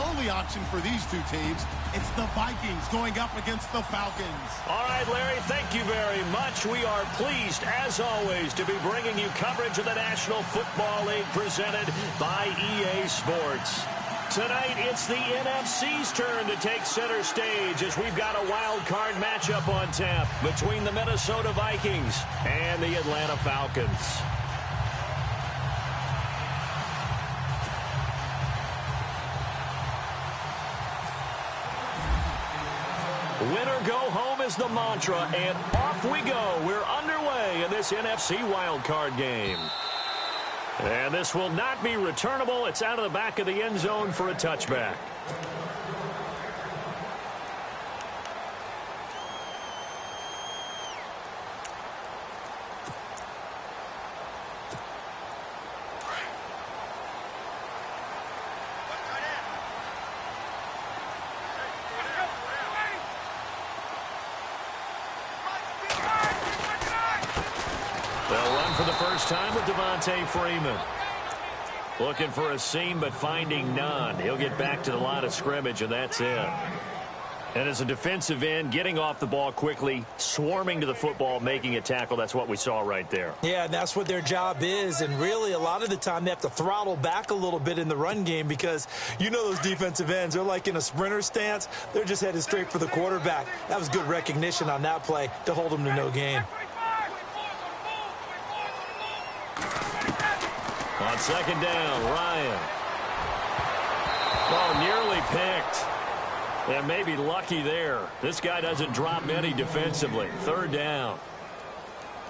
only option for these two teams. It's the Vikings going up against the Falcons. All right, Larry, thank you very much. We are pleased, as always, to be bringing you coverage of the National Football League presented by EA Sports. Tonight, it's the NFC's turn to take center stage as we've got a wild card matchup on tap between the Minnesota Vikings and the Atlanta Falcons. Winner go home is the mantra, and off we go. We're underway in this NFC wildcard game. And this will not be returnable. It's out of the back of the end zone for a touchback. They'll run for the first time with Devontae Freeman. Looking for a seam, but finding none. He'll get back to the line of scrimmage, and that's it. And as a defensive end, getting off the ball quickly, swarming to the football, making a tackle, that's what we saw right there. Yeah, and that's what their job is. And really, a lot of the time, they have to throttle back a little bit in the run game because you know those defensive ends, they're like in a sprinter stance. They're just headed straight for the quarterback. That was good recognition on that play to hold them to no gain. On second down, Ryan. Oh, nearly picked. And maybe lucky there. This guy doesn't drop many defensively. Third down.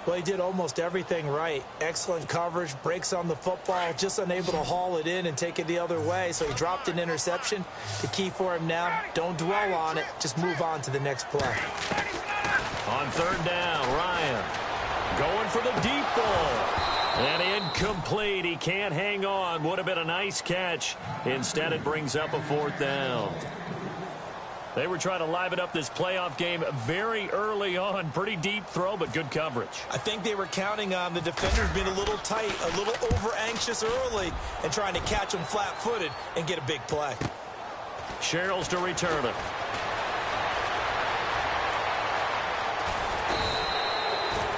Well, he did almost everything right. Excellent coverage, breaks on the football, just unable to haul it in and take it the other way. So he dropped an interception. The key for him now, don't dwell on it. Just move on to the next play. On third down, Ryan going for the deep ball. And incomplete. He can't hang on. Would have been a nice catch. Instead, it brings up a fourth down. They were trying to liven up this playoff game very early on. Pretty deep throw, but good coverage. I think they were counting on the defenders being a little tight, a little over-anxious early, and trying to catch them flat-footed and get a big play. Sherrills to return it.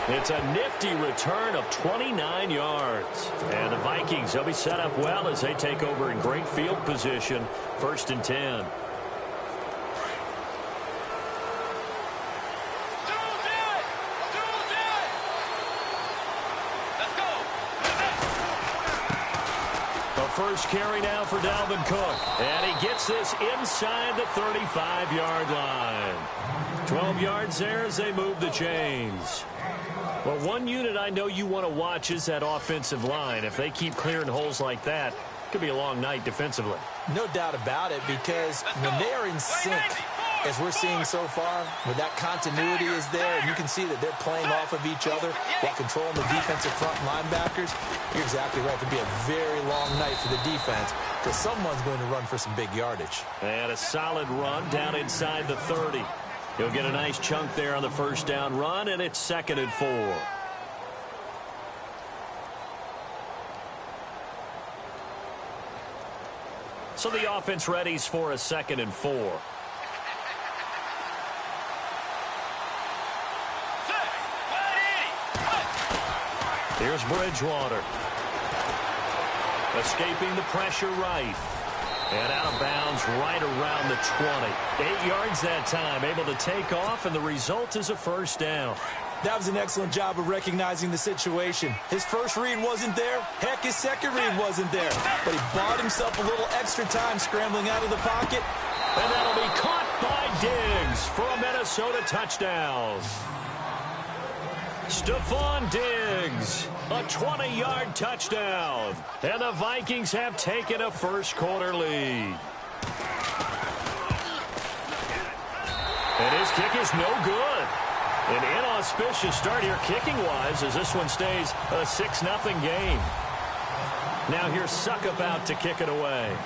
It's a nifty return of 29 yards. And the Vikings, they'll be set up well as they take over in great field position. 1st and 10. First carry now for Dalvin Cook. And he gets this inside the 35-yard line. 12 yards there as they move the chains. Well, one unit I know you want to watch is that offensive line. If they keep clearing holes like that, it could be a long night defensively. No doubt about it, because when they are in sync, as we're seeing so far, when that continuity is there, and you can see that they're playing off of each other while controlling the defensive front linebackers, you're exactly right. It could be a very long night for the defense because someone's going to run for some big yardage. And a solid run down inside the 30. He'll get a nice chunk there on the first down run, and it's 2nd and 4. So the offense readies for a 2nd and 4. Here's Bridgewater. Escaping the pressure right. And out of bounds right around the 20. 8 yards that time. Able to take off, and the result is a first down. That was an excellent job of recognizing the situation. His first read wasn't there. Heck, his second read wasn't there. But he bought himself a little extra time scrambling out of the pocket. And that'll be caught by Diggs for a Minnesota touchdown. Stephon Diggs, a 20-yard touchdown. And the Vikings have taken a first-quarter lead. And his kick is no good. An inauspicious start here kicking-wise as this one stays a 6-0 game. Now here's Suckup out to kick it away.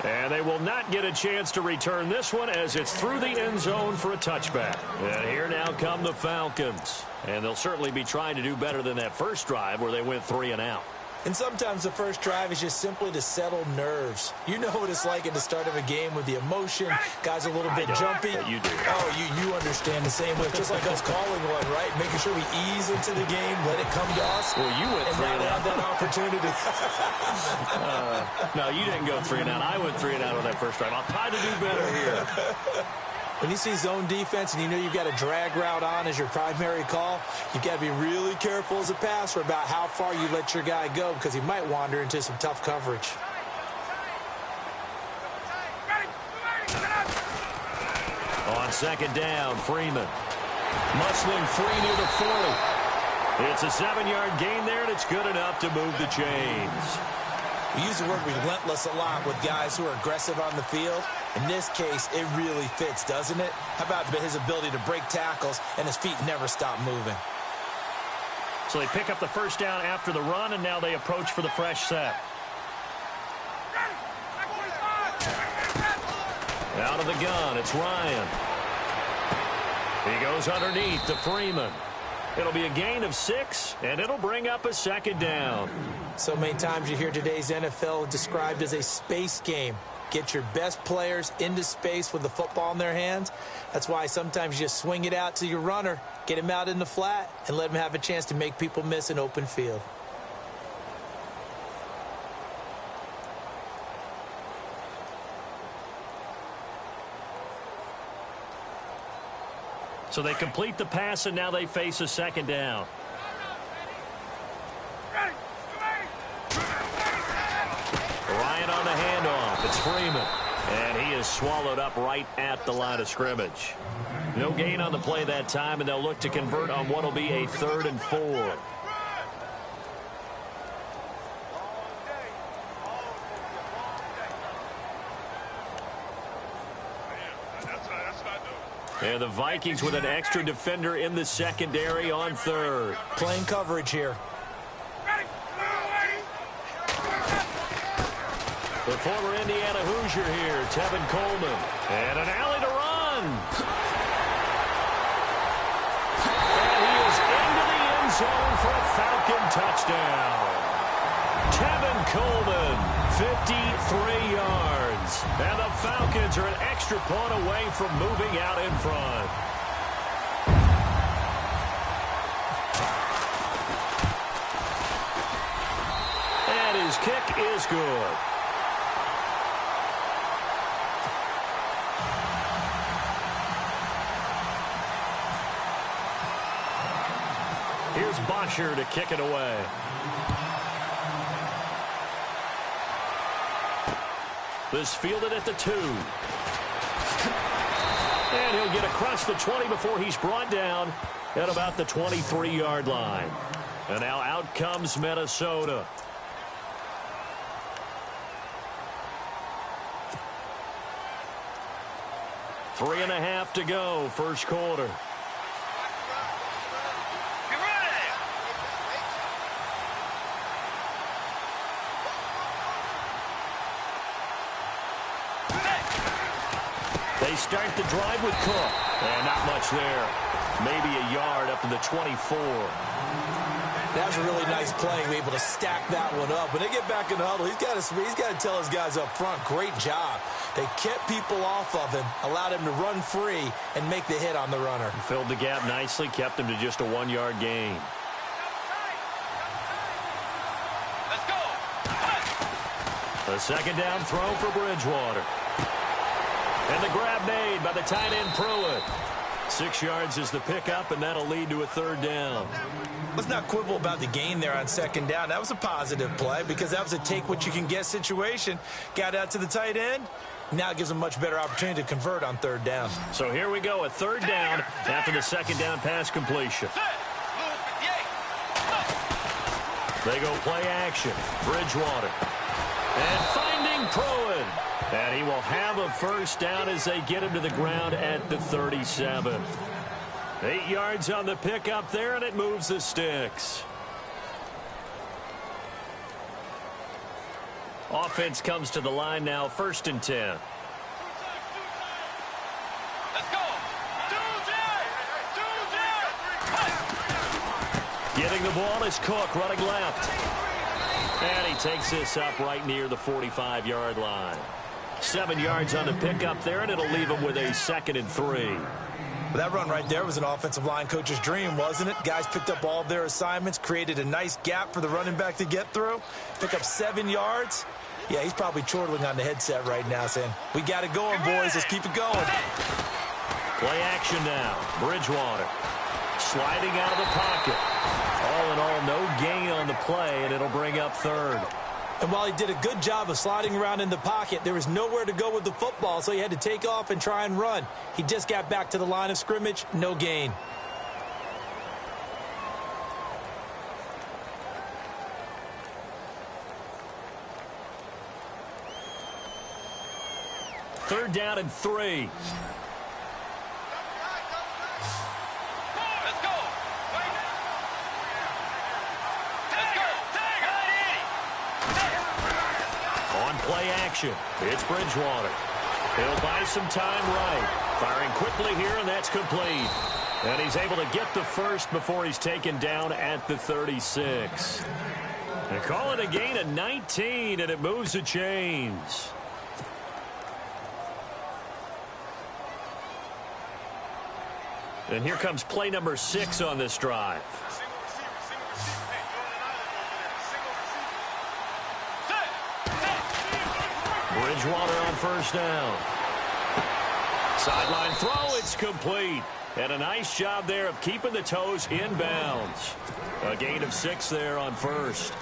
And they will not get a chance to return this one as it's through the end zone for a touchback. And here now come the Falcons. And they'll certainly be trying to do better than that first drive where they went 3 and out. And sometimes the first drive is just simply to settle nerves. You know what it's like at the start of a game with the emotion. Guys a little bit jumpy. You do. Oh, you understand the same way. Just like us calling one, right? Making sure we ease into the game, let it come to us. Well, you went 3 and out. That opportunity. No, you didn't go 3 and out. I went 3 and out on that first drive. I'll try to do better here. When you see zone defense and you know you've got a drag route on as your primary call, you've got to be really careful as a passer about how far you let your guy go because he might wander into some tough coverage. On second down, Freeman. Muscling free near the 40. It's a 7-yard gain there, and it's good enough to move the chains. We use the word relentless a lot with guys who are aggressive on the field. In this case, it really fits, doesn't it? How about his ability to break tackles and his feet never stop moving? So they pick up the first down after the run, and now they approach for the fresh set. Out of the gun, it's Ryan. He goes underneath to Freeman. It'll be a gain of 6, and it'll bring up a second down. So many times you hear today's NFL described as a space game. Get your best players into space with the football in their hands. That's why sometimes you just swing it out to your runner, get him out in the flat, and let him have a chance to make people miss an open field. So they complete the pass, and now they face a second down. Ryan on the handoff. It's Freeman. And he is swallowed up right at the line of scrimmage. No gain on the play that time, and they'll look to convert on what will be a 3rd and 4. And the Vikings with an extra defender in the secondary on 3rd. Playing coverage here. The former Indiana Hoosier here, Tevin Coleman. And an alley to run. And he is into the end zone for a Falcon touchdown. Tevin Coleman, 53 yards. And the Falcons are an extra point away from moving out in front. And his kick is good. Here's Bosher to kick it away. This fielded at the 2. And he'll get across the 20 before he's brought down at about the 23-yard line. And now out comes Minnesota. Three and a half to go, first quarter. They start the drive with Cook. And not much there. Maybe a yard up to the 24. That was a really nice play, able to stack that one up. When they get back in the huddle, he's got to tell his guys up front, great job. They kept people off of him, allowed him to run free, and make the hit on the runner. Filled the gap nicely, kept him to just a 1-yard gain. Let's go. The second down throw for Bridgewater. And the grab made by the tight end Pruitt. 6 yards is the pickup, and that'll lead to a 3rd down. Let's not quibble about the gain there on second down. That was a positive play because that was a take-what-you-can-get situation. Got out to the tight end. Now it gives them a much better opportunity to convert on 3rd down. So here we go, a 3rd down after the second down pass completion. They go play action. Bridgewater. And finding Pruitt. And he will have a first down as they get him to the ground at the 37. 8 yards on the pickup there, and it moves the sticks. Offense comes to the line now, 1st and 10. Let's go. Getting the ball is Cook, running left. And he takes this up right near the 45-yard line. 7 yards on the pickup there, and it'll leave him with a 2nd and 3. Well, that run right there was an offensive line coach's dream, wasn't it? Guys picked up all of their assignments, created a nice gap for the running back to get through, pick up 7 yards. Yeah, he's probably chortling on the headset right now saying, we got it going, boys. Let's keep it going. Play action now. Bridgewater sliding out of the pocket. All in all, no gain on the play, and it'll bring up 3rd. And while he did a good job of sliding around in the pocket, there was nowhere to go with the football, so he had to take off and try and run. He just got back to the line of scrimmage, no gain. Third down and 3. Let's go. On play action, it's Bridgewater. He'll buy some time right. Firing quickly here, and that's complete. And he's able to get the first before he's taken down at the 36. They call it a gain of 19, and it moves the chains. And here comes play number 6 on this drive. Bridgewater on 1st down. Sideline throw, it's complete. And a nice job there of keeping the toes inbounds. A gain of 6 there on 1st.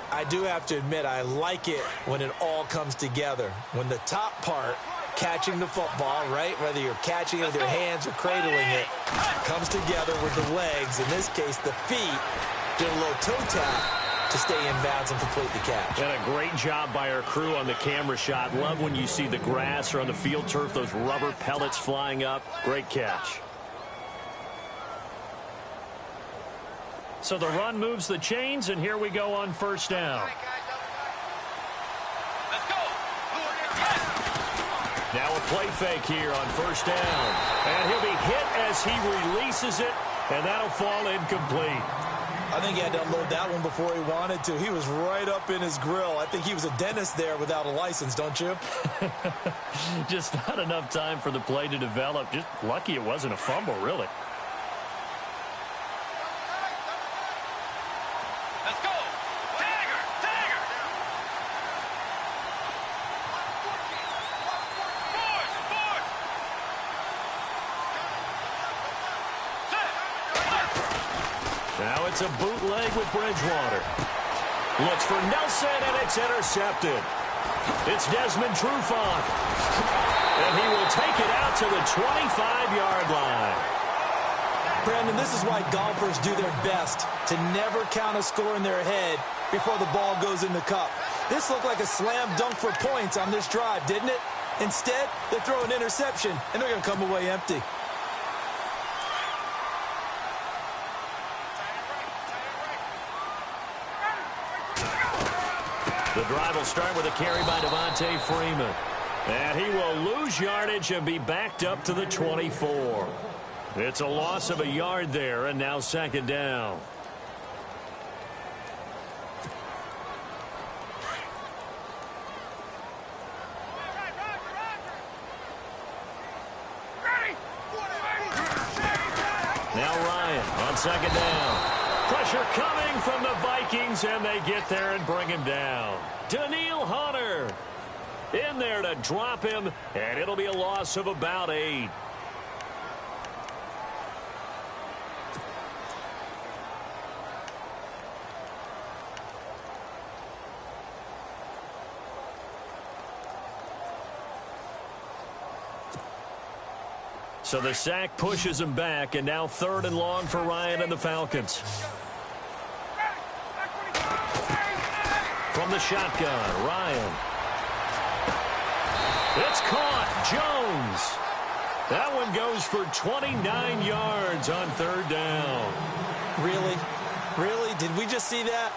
I do have to admit, I like it when it all comes together. When the top part, catching the football, right, whether you're catching it with your hands or cradling it, comes together with the legs. In this case, the feet, did a little toe tap to stay in bounds and complete the catch. And a great job by our crew on the camera shot. Love when you see the grass or on the field turf, those rubber pellets flying up. Great catch. So the run moves the chains, and here we go on 1st down. Let's go. Now a play fake here on 1st down. And he'll be hit as he releases it, and that'll fall incomplete. I think he had to unload that one before he wanted to. He was right up in his grill. I think he was a dentist there without a license, don't you? Just not enough time for the play to develop. Just lucky it wasn't a fumble, really. Let's go. Dagger. Now it's a bootleg with Bridgewater. Looks for Nelson, and it's intercepted. It's Desmond Trufant. And he will take it out to the 25-yard line. Brandon, this is why golfers do their best to never count a score in their head before the ball goes in the cup. This looked like a slam dunk for points on this drive, didn't it? Instead, they throw an interception, and they're going to come away empty. The drive will start with a carry by Devontae Freeman. And he will lose yardage and be backed up to the 24. It's a loss of a yard there, and now 2nd down. Now Ryan on 2nd down. Pressure coming from the Vikings, and they get there and bring him down. Daniil Hunter in there to drop him, and it'll be a loss of about 8. So the sack pushes him back, and now 3rd and long for Ryan and the Falcons. From the shotgun, Ryan. It's caught. Jones. That one goes for 29 yards on 3rd down. Really? Really? Did we just see that?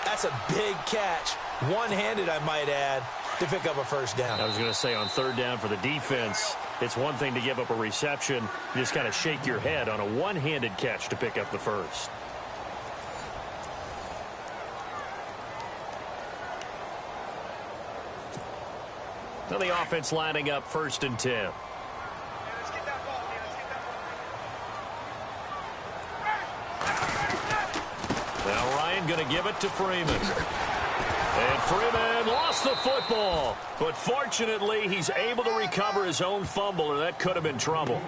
That's a big catch. one-handed, I might add, to pick up a first down. I was going to say on third down for the defense, it's one thing to give up a reception. You just kind of shake your head on a one-handed catch to pick up the first. So the offense lining up 1st and 10. Now Ryan going to give it to Freeman. And Freeman lost the football. But fortunately, he's able to recover his own fumble, or that could have been trouble.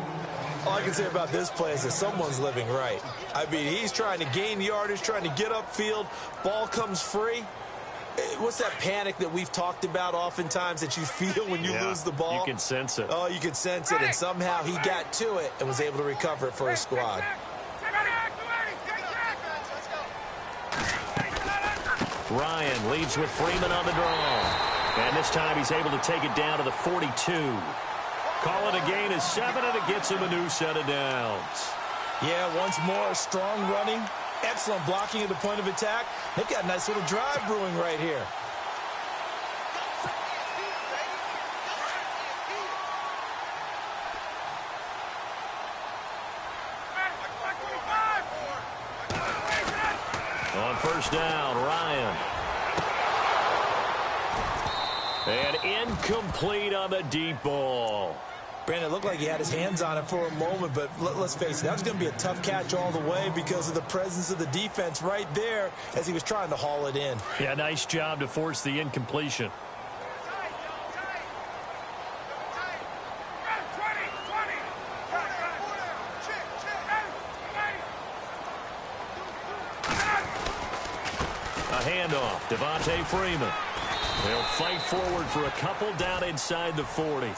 All I can say about this play is that someone's living right. I mean, he's trying to gain yardage, trying to get upfield. Ball comes free. What's that panic that we've talked about oftentimes that you feel when you lose the ball? You can sense it. Oh, you can sense it. And somehow he got to it and was able to recover it for his squad. Ryan leads with Freeman on the draw. And this time he's able to take it down to the 42. Call it a gain of 7, and it gets him a new set of downs. Yeah, once more, strong running. Excellent blocking at the point of attack. They've got a nice little drive brewing right here. On first down, Ryan. And incomplete on the deep ball. Brandon, it looked like he had his hands on it for a moment, but let's face it, that was going to be a tough catch all the way because of the presence of the defense right there as he was trying to haul it in. Yeah, nice job to force the incompletion. A handoff, Devontae Freeman. They'll fight forward for a couple down inside the 40.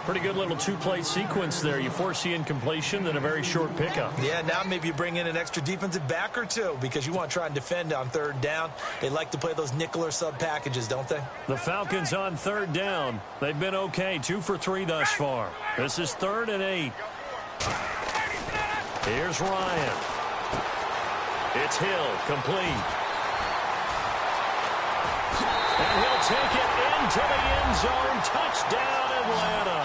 Pretty good little two-play sequence there. You force the incompletion, then a very short pickup. Yeah, now maybe you bring in an extra defensive back or two because you want to try and defend on third down. They like to play those nickel or sub packages, don't they? The Falcons on third down. They've been okay, 2 for 3 thus far. This is 3rd and 8. Here's Ryan. It's Hill, complete. And he'll take it into the end zone. Touchdown, Atlanta.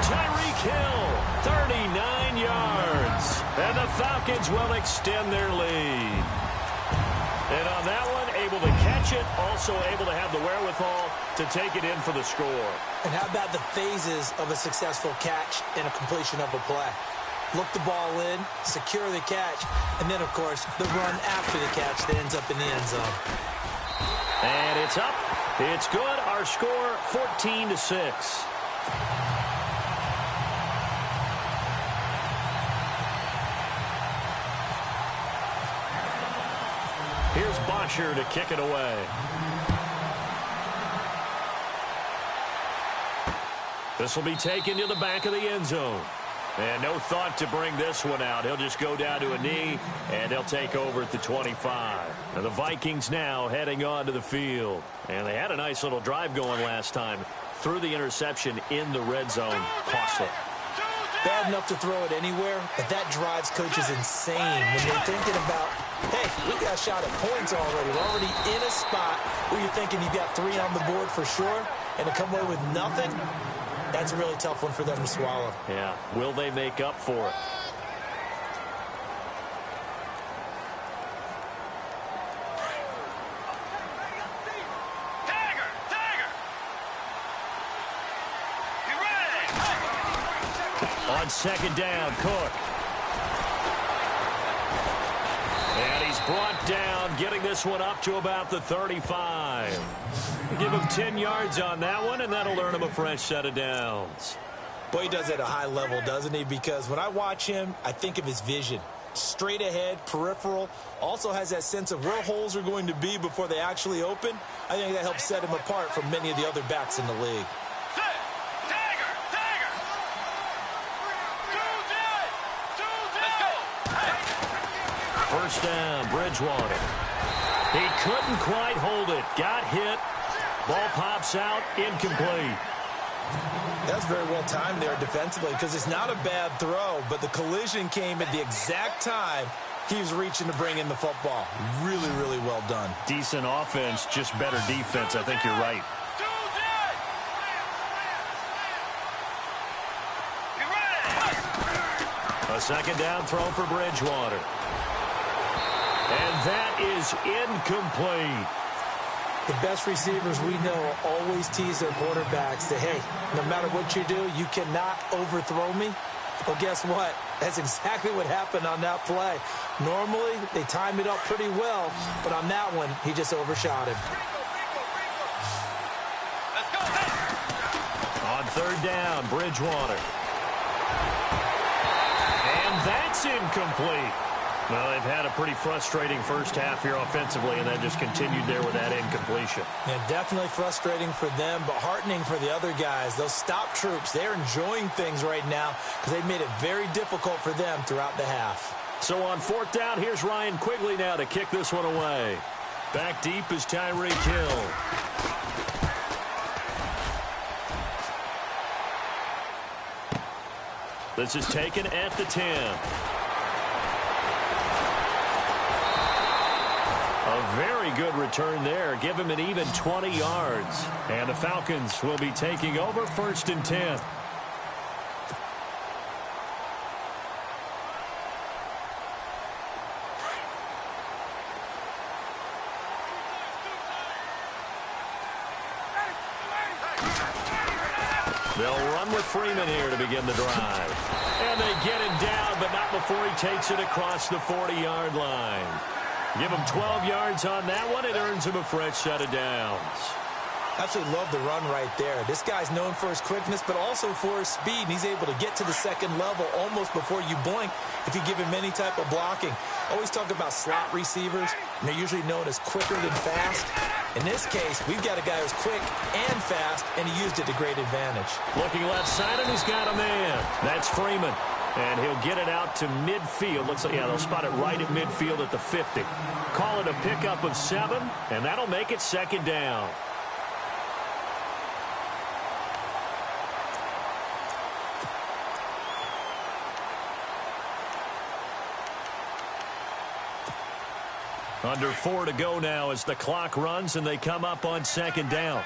Tyreek Hill, 39 yards. And the Falcons will extend their lead. And on that one, able to catch it, also able to have the wherewithal to take it in for the score. And how about the phases of a successful catch and a completion of a play? Look the ball in, secure the catch, and then, of course, the run after the catch that ends up in the end zone. And it's up. It's good. Our score, 14-6. Here's Bosher to kick it away. This will be taken to the back of the end zone. And no thought to bring this one out. He'll just go down to a knee, and they'll take over at the 25. And the Vikings now heading onto the field. And they had a nice little drive going last time. Threw the interception in the red zone. Costly. Bad enough to throw it anywhere, but that drives coaches insane when they're thinking about, hey, we got a shot at points already. We're already in a spot where you're thinking you've got 3 on the board for sure, and to come away with nothing, that's a really tough one for them to swallow. Yeah. Will they make up for it? On second down, Cook. And he's brought down, getting this one up to about the 35. Give him 10 yards on that one, and that'll earn him a fresh set of downs. Boy, he does it at a high level, doesn't he? Because when I watch him, I think of his vision. Straight ahead, peripheral, also has that sense of where holes are going to be before they actually open. I think that helps set him apart from many of the other backs in the league. First down, Bridgewater. He couldn't quite hold it. Got hit. Ball pops out, incomplete. That's very well timed there defensively because it's not a bad throw, but the collision came at the exact time He was reaching to bring in the football. Really, really well done. Decent offense, just better defense. I think you're right. A second down throw for Bridgewater. And that is incomplete. The best receivers we know always tease their quarterbacks that, hey, no matter what you do, you cannot overthrow me. Well, guess what? That's exactly what happened on that play. Normally, they time it up pretty well, but on that one, he just overshot him. On third down, Bridgewater. And that's incomplete. Well, they've had a pretty frustrating first half here offensively, and that just continued there with that incompletion. Yeah, definitely frustrating for them, but heartening for the other guys. Those stop troops, they're enjoying things right now because they've made it very difficult for them throughout the half. So on fourth down, here's Ryan Quigley now to kick this one away. Back deep is Tyreek Hill. This is taken at the 10. A very good return there. Give him an even 20 yards. And the Falcons will be taking over 1st and 10. They'll run with Freeman here to begin the drive. And they get him down, but not before he takes it across the 40-yard line. Give him 12 yards on that one. It earns him a fresh set of downs. Absolutely love the run right there. This guy's known for his quickness, but also for his speed. And he's able to get to the second level almost before you blink if you give him any type of blocking. Always talk about slot receivers, and they're usually known as quicker than fast. In this case, we've got a guy who's quick and fast, and he used it to great advantage. Looking left side, and he's got a man. That's Freeman. And he'll get it out to midfield. Looks like, yeah, they'll spot it right at midfield at the 50. Call it a pickup of 7, and that'll make it second down. Under 4 to go now as the clock runs, and they come up on second down.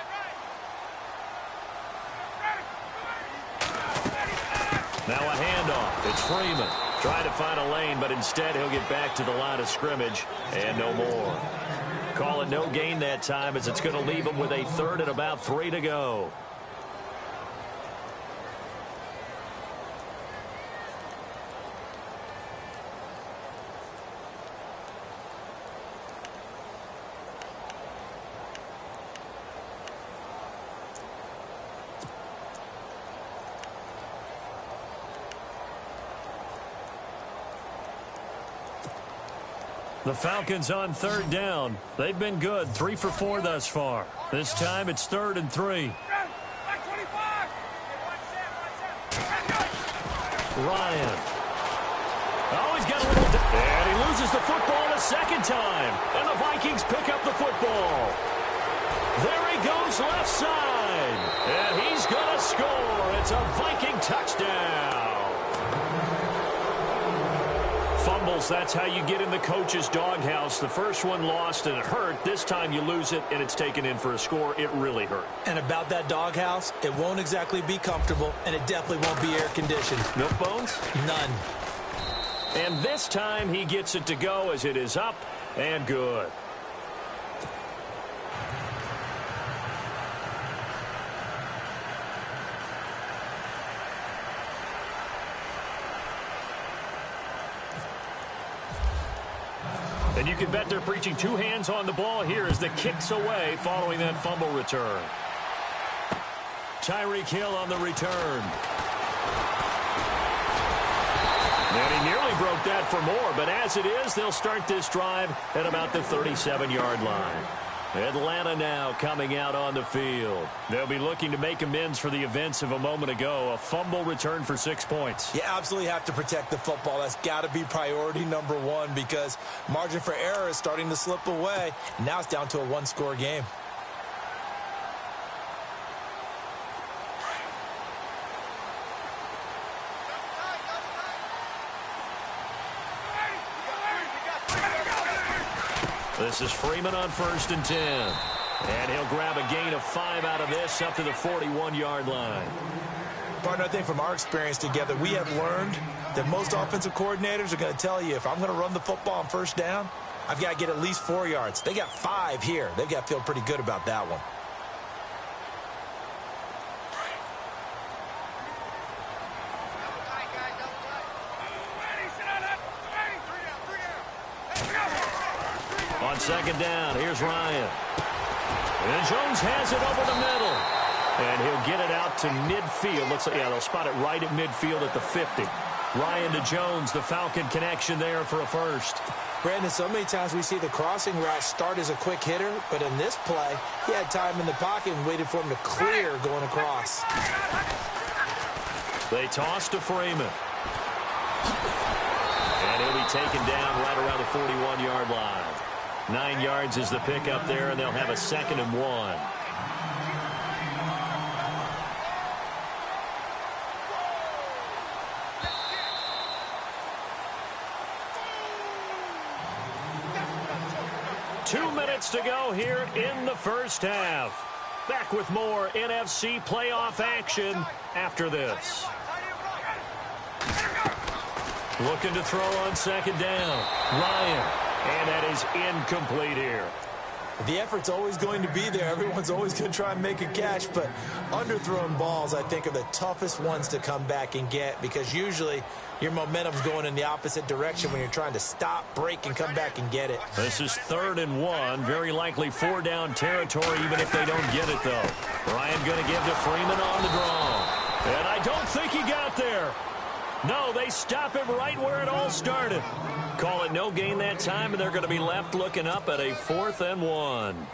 Now a handoff. It's Freeman. Trying to find a lane, but instead he'll get back to the line of scrimmage and no more. Call it no gain that time as it's going to leave him with a 3rd and about 3 to go. The Falcons on 3rd down. They've been good, 3 for 4 thus far. This time it's 3rd and 3. Ryan. Oh, he's got a little... And he loses the football a second time. And the Vikings pick up the football. There he goes left side. And he's going to score. It's a Viking touchdown. Fumbles, that's how you get in the coach's doghouse. The first one lost and it hurt. This time you lose it and it's taken in for a score. It really hurt. And about that doghouse, it won't exactly be comfortable, and it definitely won't be air-conditioned. Milk bones? None. And this time he gets it to go as it is up and good. And you can bet they're preaching 2 hands on the ball here as the kick's away following that fumble return. Tyreek Hill on the return. And he nearly broke that for more, but as it is, they'll start this drive at about the 37-yard line. Atlanta now coming out on the field. They'll be looking to make amends for the events of a moment ago. A fumble return for 6 points. You absolutely have to protect the football. That's got to be priority number 1 because margin for error is starting to slip away. And now it's down to a 1-score game. This is Freeman on 1st and 10. And he'll grab a gain of 5 out of this up to the 41-yard line. Partner, I think from our experience together, we have learned that most offensive coordinators are going to tell you, if I'm going to run the football on 1st down, I've got to get at least 4 yards. They got 5 here. They've got to feel pretty good about that one. On 2nd down, here's Ryan. And Jones has it over the middle. And he'll get it out to midfield. Looks like, yeah, they'll spot it right at midfield at the 50. Ryan to Jones, the Falcon connection there for a first. Brandon, so many times we see the crossing route start as a quick hitter, but in this play, he had time in the pocket and waited for him to clear going across. They toss to Freeman. And he'll be taken down right around the 41-yard line. 9 yards is the pickup there, and they'll have a 2nd and 1. Two minutes to go here in the first half. Back with more NFC playoff action after this. Looking to throw on 2nd down. Ryan. And that is incomplete here. The effort's always going to be there. Everyone's always going to try and make a catch, but underthrown balls, I think, are the toughest ones to come back and get, because usually your momentum's going in the opposite direction when you're trying to stop, break, and come back and get it. This is 3rd and 1. Very likely 4-down territory, even if they don't get it, though. Ryan going to give to Freeman on the draw. And I don't think he got there. No, they stop him right where it all started. Call it no gain that time, and they're going to be left looking up at a 4th and 1.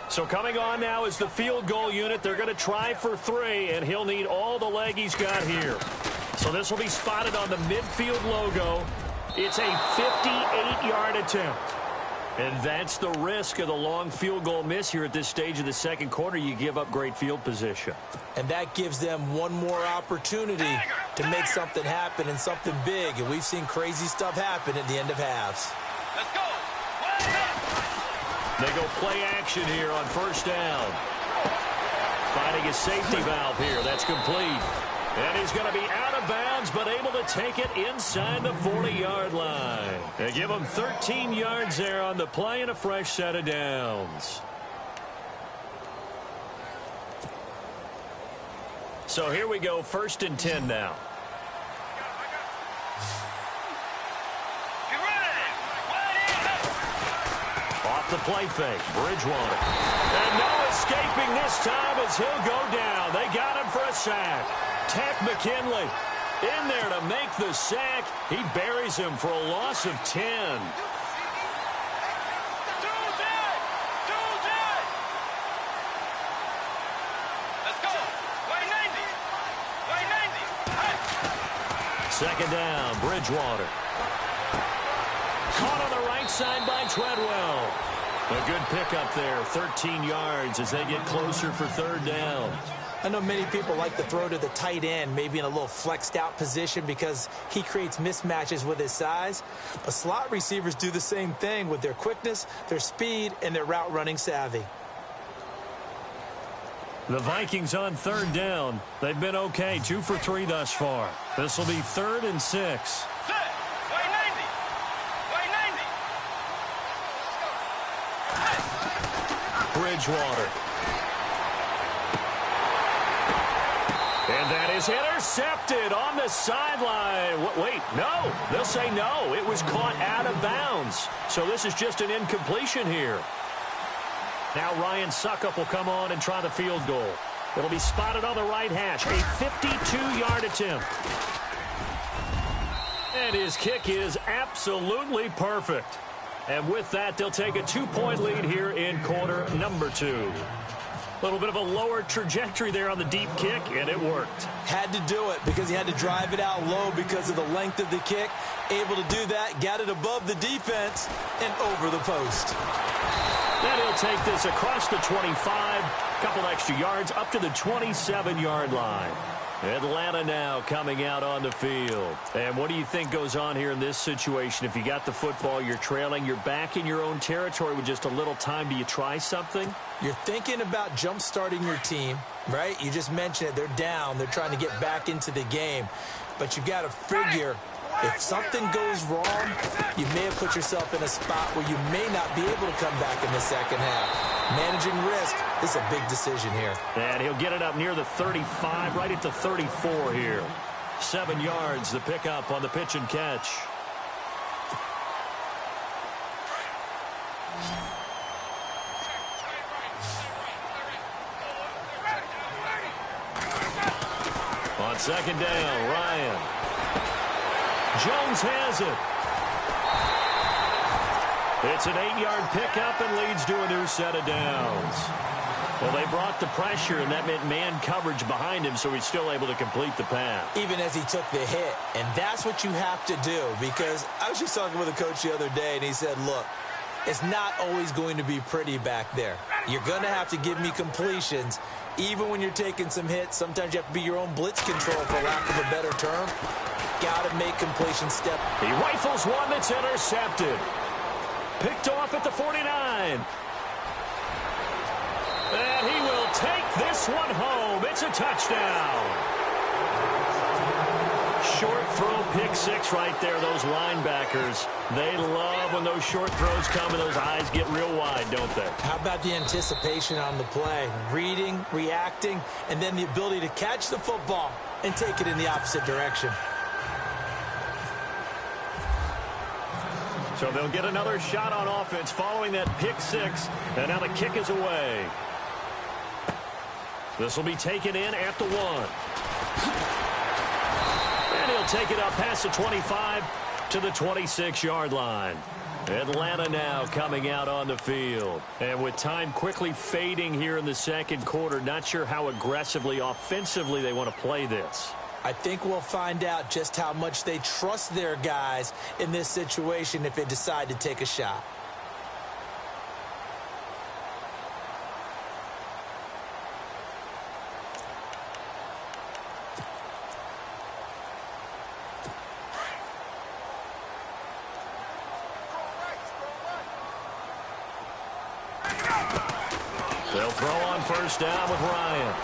So coming on now is the field goal unit. They're going to try for 3, and he'll need all the leg he's got here. So this will be spotted on the midfield logo. It's a 58-yard attempt. And that's the risk of the long field goal miss here at this stage of the 2nd quarter. You give up great field position. And that gives them one more opportunity to make something happen, and something big. And we've seen crazy stuff happen at the end of halves. Let's go. They go play action here on 1st down. Finding a safety valve here. That's complete. And he's going to be out of bounds, but able to take it inside the 40-yard line. They give him 13 yards there on the play and a fresh set of downs. So here we go, 1st and 10 now. Off the play fake, Bridgewater. And no escaping this time as he'll go down. They got him for a sack. Tack McKinley in there to make the sack. He buries him for a loss of 10. Second down, Bridgewater. Caught on the right side by Treadwell. A good pickup there, 13 yards as they get closer for 3rd down. I know many people like to throw to the tight end, maybe in a little flexed out position because he creates mismatches with his size. But slot receivers do the same thing with their quickness, their speed, and their route running savvy. The Vikings on 3rd down. They've been okay, 2 for 3 thus far. This will be 3rd and 6. Bridgewater. And that is intercepted on the sideline. Wait, no. They'll say no. It was caught out of bounds. So this is just an incompletion here. Now Ryan Suckup will come on and try the field goal. It'll be spotted on the right hash. A 52-yard attempt. And his kick is absolutely perfect. And with that, they'll take a 2-point lead here in quarter number 2. A little bit of a lower trajectory there on the deep kick, and it worked. Had to do it because he had to drive it out low because of the length of the kick. Able to do that, got it above the defense, and over the post. Then he'll take this across the 25, couple extra yards, up to the 27-yard line. Atlanta now coming out on the field. And what do you think goes on here in this situation? If you got the football, you're trailing, you're back in your own territory with just a little time. Do you try something? You're thinking about jump-starting your team, right? You just mentioned it. They're down. They're trying to get back into the game. But you got to figure if something goes wrong, you may have put yourself in a spot where you may not be able to come back in the second half. Managing risk is a big decision here. And he'll get it up near the 35, right at the 34 here. 7 yards, the pickup on the pitch and catch. On second down, Ryan. Jones has it. It's an 8-yard pickup and leads to a new set of downs. Well, they brought the pressure, and that meant man coverage behind him, so he's still able to complete the pass. Even as he took the hit. And that's what you have to do, because I was just talking with a coach the other day, and he said, look, it's not always going to be pretty back there. You're going to have to give me completions. Even when you're taking some hits, sometimes you have to be your own blitz control, for lack of a better term. Got to make completion step. He rifles one that's intercepted. Picked off at the 49. And he will take this one home. It's a touchdown. Short throw, pick six right there. Those linebackers, they love when those short throws come and those eyes get real wide, don't they? How about the anticipation on the play? Reading, reacting, and then the ability to catch the football and take it in the opposite direction. So they'll get another shot on offense following that pick six, and now the kick is away. This will be taken in at the 1. And he'll take it up past the 25 to the 26-yard line. Atlanta now coming out on the field. And with time quickly fading here in the second quarter, not sure how aggressively, offensively they want to play this. I think we'll find out just how much they trust their guys in this situation if they decide to take a shot. They'll throw on first down with Ryan.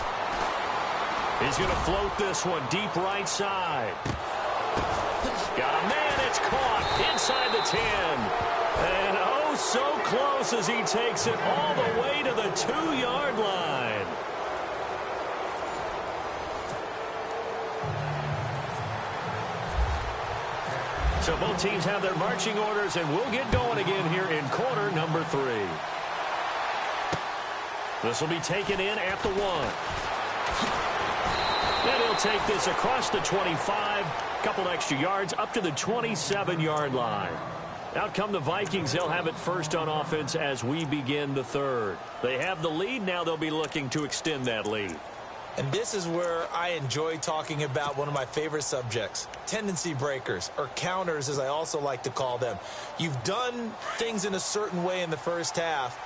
He's going to float this one deep right side. Got a man, it's caught inside the 10. And oh, so close as he takes it all the way to the 2-yard line. So both teams have their marching orders, and we'll get going again here in quarter number 3. This will be taken in at the 1. And he'll take this across the 25, couple extra yards, up to the 27-yard line. Out come the Vikings. They'll have it first on offense as we begin the third. They have the lead. Now they'll be looking to extend that lead. And this is where I enjoy talking about one of my favorite subjects, tendency breakers, or counters as I also like to call them. You've done things in a certain way in the first half,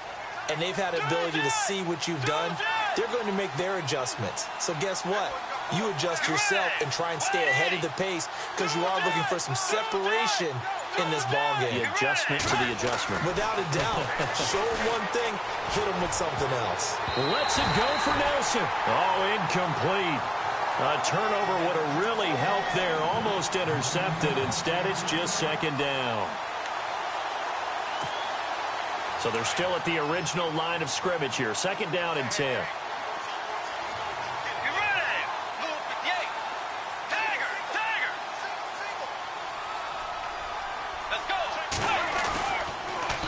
and they've had the ability to see what you've done. They're going to make their adjustments. So guess what? You adjust yourself and try and stay ahead of the pace because you are looking for some separation in this ball game. The adjustment to the adjustment. Without a doubt. Show them one thing, hit them with something else. Lets it go for Nelson. Oh, incomplete. A turnover would have really helped there. Almost intercepted. Instead, it's just second down. So they're still at the original line of scrimmage here. Second down and 10.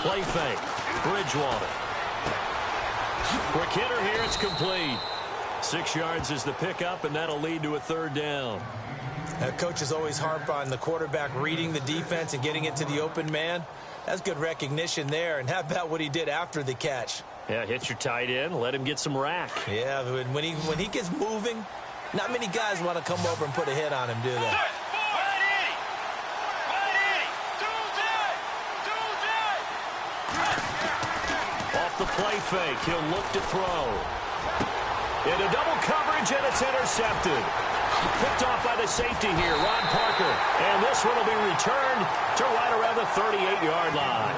Play fake. Bridgewater. Quick hitter here. It's complete. 6 yards is the pickup, and that'll lead to a third down. Coaches always harp on the quarterback reading the defense and getting it to the open man. That's good recognition there. And how about what he did after the catch? Yeah, hit your tight end. Let him get some rack. Yeah, when he gets moving, not many guys want to come over and put a hit on him, do they? Off the play fake, he'll look to throw. Into double coverage, and it's intercepted. Picked off by the safety here, Ron Parker. And this one will be returned to right around the 38-yard line.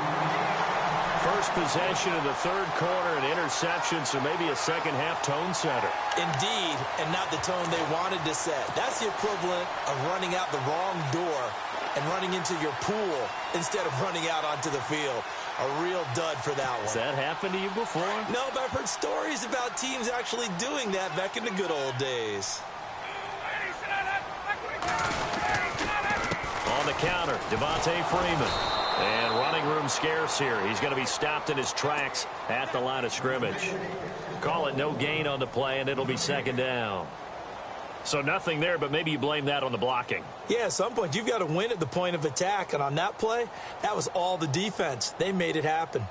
First possession of the third quarter, an interception, so maybe a second-half tone setter. Indeed, and not the tone they wanted to set. That's the equivalent of running out the wrong door and running into your pool instead of running out onto the field. A real dud for that one. Has that happened to you before? No, but I've heard stories about teams actually doing that back in the good old days. On the counter, Devontae Freeman. And running room scarce here. He's going to be stopped in his tracks at the line of scrimmage. Call it no gain on the play, and it'll be second down. So nothing there, but maybe you blame that on the blocking. Yeah, at some point, you've got to win at the point of attack. And on that play, that was all the defense. They made it happen.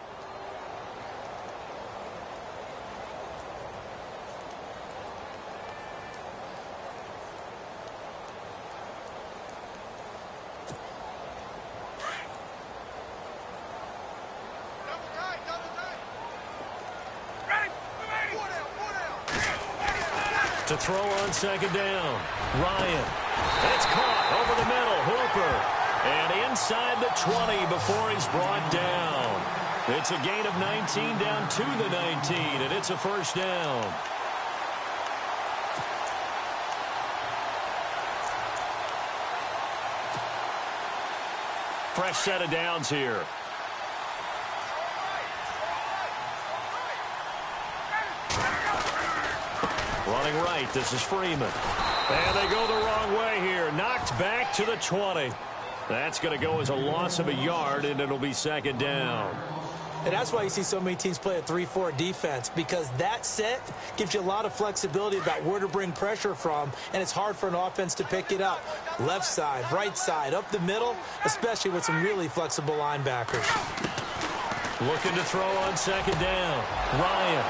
To throw on second down. Ryan. It's caught over the middle. Hooper. And inside the 20 before he's brought down. It's a gain of 19 down to the 19, and it's a first down. Fresh set of downs here. Running right, this is Freeman. And they go the wrong way here. Knocked back to the 20. That's going to go as a loss of a yard, and it'll be second down. And that's why you see so many teams play a 3-4 defense, because that set gives you a lot of flexibility about where to bring pressure from, and it's hard for an offense to pick it up. Left side, right side, up the middle, especially with some really flexible linebackers. Looking to throw on second down. Ryan.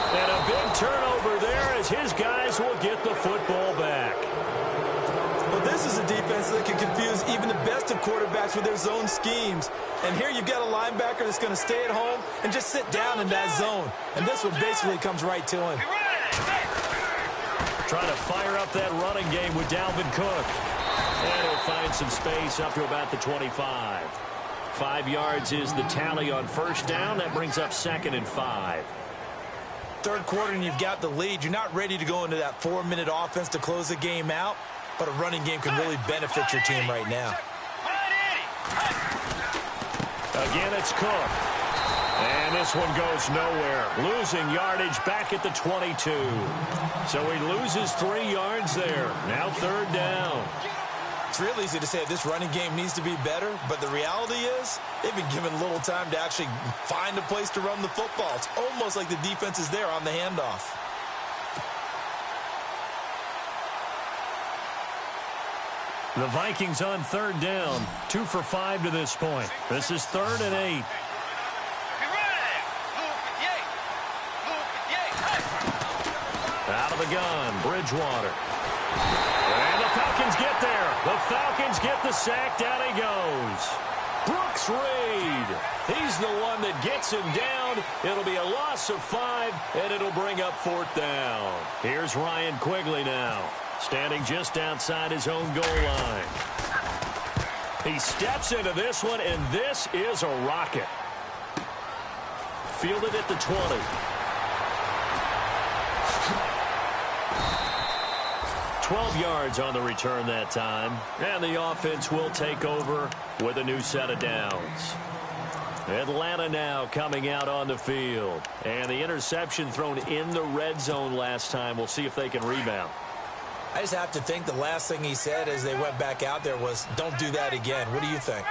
And a big turnover there as his guys will get the football back. Well, this is a defense that can confuse even the best of quarterbacks with their zone schemes. And here you've got a linebacker that's going to stay at home and just sit down in that zone. And this one basically comes right to him. Trying to fire up that running game with Dalvin Cook. And he'll find some space up to about the 25. 5 yards is the tally on first down. That brings up 2nd and 5. Third quarter and you've got the lead. You're not ready to go into that 4-minute offense to close the game out, but a running game can really benefit your team right now. Again, it's Cook. And this one goes nowhere. Losing yardage back at the 22. So he loses 3 yards there. Now third down. It's real easy to say this running game needs to be better, but the reality is they've been given little time to actually find a place to run the football. It's almost like the defense is there on the handoff. The Vikings on third down. 2 for 5 to this point. This is 3rd and 8. Out of the gun, Bridgewater. And the Falcons get there. The Falcons get the sack. Down he goes. Brooks Reed. He's the one that gets him down. It'll be a loss of 5, and it'll bring up 4th down. Here's Ryan Quigley now, standing just outside his own goal line. He steps into this one, and this is a rocket. Fielded at the 20. $12 yards on the return that time. And the offense will take over with a new set of downs. Atlanta now coming out on the field. And the interception thrown in the red zone last time. We'll see if they can rebound. I just have to think the last thing he said as they went back out there was, don't do that again. What do you think?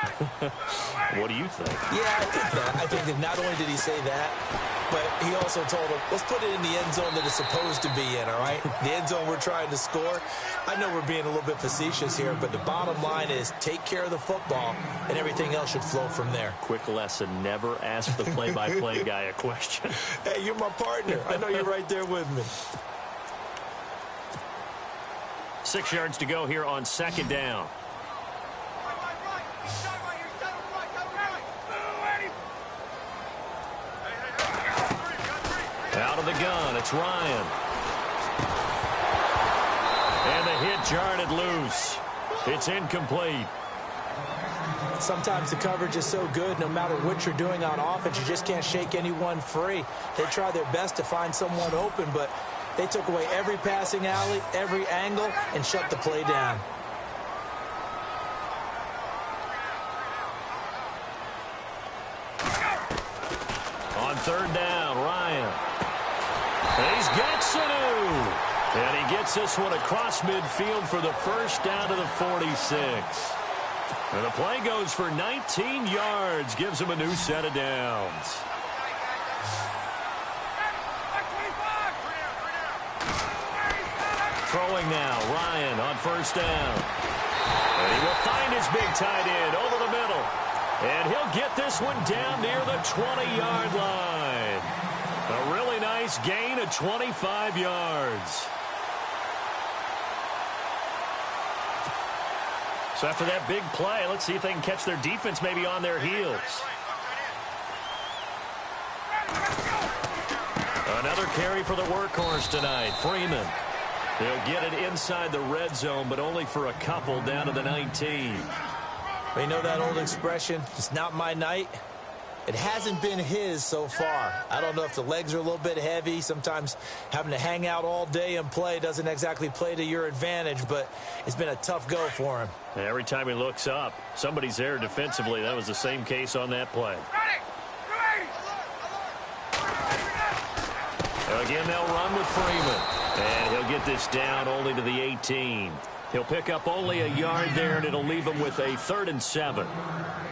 What do you think? Yeah, I think that. I think that not only did he say that, but he also told him, let's put it in the end zone that it's supposed to be in, all right? The end zone we're trying to score. I know we're being a little bit facetious here, but the bottom line is take care of the football, and everything else should flow from there. Quick lesson, never ask the play-by-play guy a question. Hey, you're my partner. I know you're right there with me. 6 yards to go here on second down. Out of the gun, it's Ryan. And the hit jarred it loose. It's incomplete. Sometimes the coverage is so good, no matter what you're doing on offense, you just can't shake anyone free. They try their best to find someone open, but they took away every passing alley, every angle, and shut the play down. On third down, Ryan. And he's got Sanu. And he gets this one across midfield for the first down to the 46. And the play goes for 19 yards, gives him a new set of downs. Throwing now, Ryan on first down. And he will find his big tight end over the middle. And he'll get this one down near the 20-yard line. A really nice gain of 25 yards. So after that big play, let's see if they can catch their defense maybe on their heels. Another carry for the workhorse tonight, Freeman. He'll get it inside the red zone, but only for a couple down to the 19. They know that old expression, it's not my night. It hasn't been his so far. I don't know if the legs are a little bit heavy. Sometimes having to hang out all day and play doesn't exactly play to your advantage, but it's been a tough go for him. Every time he looks up, somebody's there defensively. That was the same case on that play. Again, they'll run with Freeman. And he'll get this down only to the 18. He'll pick up only a yard there, and it'll leave him with a 3rd and 7.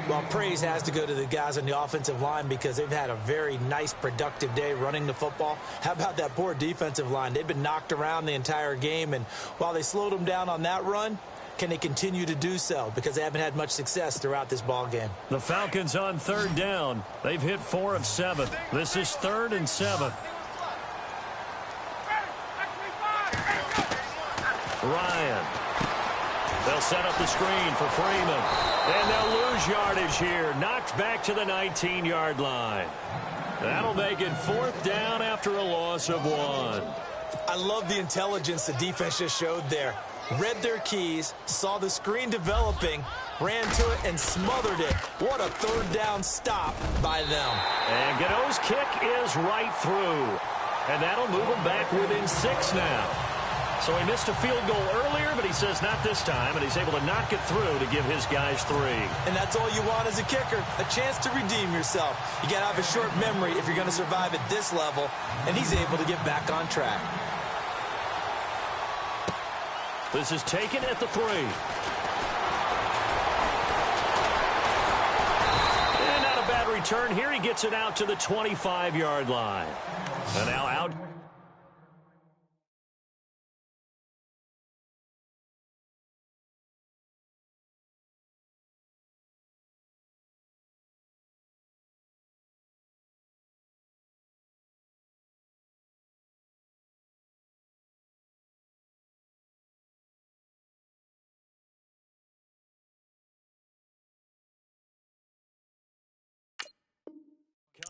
Well, praise has to go to the guys on the offensive line because they've had a very nice, productive day running the football. How about that poor defensive line? They've been knocked around the entire game, and while they slowed them down on that run, can they continue to do so? Because they haven't had much success throughout this ball game. The Falcons on 3rd down. They've hit 4 of 7. This is 3rd and 7. Ryan. They'll set up the screen for Freeman. And they'll lose yardage here. Knocked back to the 19-yard line. That'll make it 4th down after a loss of 1. I love the intelligence the defense just showed there. Read their keys, saw the screen developing, ran to it, and smothered it. What a 3rd down stop by them. And Gano's kick is right through. And that'll move them back within 6 now. So he missed a field goal earlier, but he says not this time, and he's able to knock it through to give his guys 3. And that's all you want as a kicker, a chance to redeem yourself. You got to have a short memory if you're going to survive at this level, and he's able to get back on track. This is taken at the 3. And not a bad return here. He gets it out to the 25-yard line. And now out.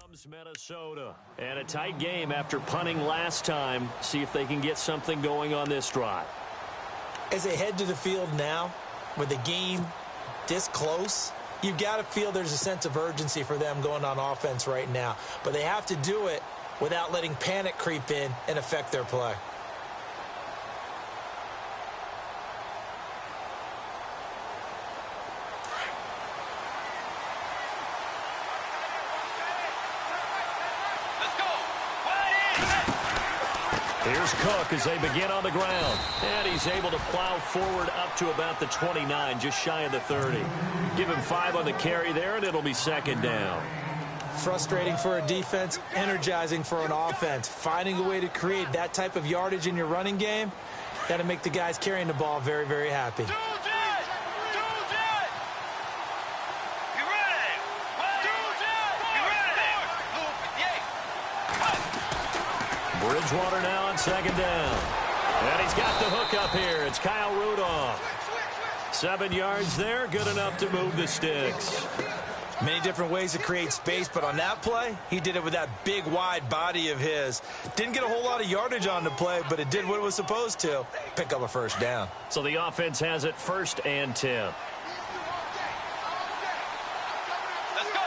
Comes Minnesota. And a tight game after punting last time. See if they can get something going on this drive. As they head to the field now, with the game this close, you've got to feel there's a sense of urgency for them going on offense right now. But they have to do it without letting panic creep in and affect their play. Here's Cook as they begin on the ground. And he's able to plow forward up to about the 29, just shy of the 30. Give him 5 on the carry there, and it'll be 2nd down. Frustrating for a defense, energizing for an offense. Finding a way to create that type of yardage in your running game, that'll make the guys carrying the ball very, very happy. Bridgewater now on 2nd down. And he's got the hook up here. It's Kyle Rudolph. 7 yards there, good enough to move the sticks. Many different ways to create space, but on that play, he did it with that big, wide body of his. Didn't get a whole lot of yardage on the play, but it did what it was supposed to. Pick up a first down. So the offense has it 1st and 10. Let's go.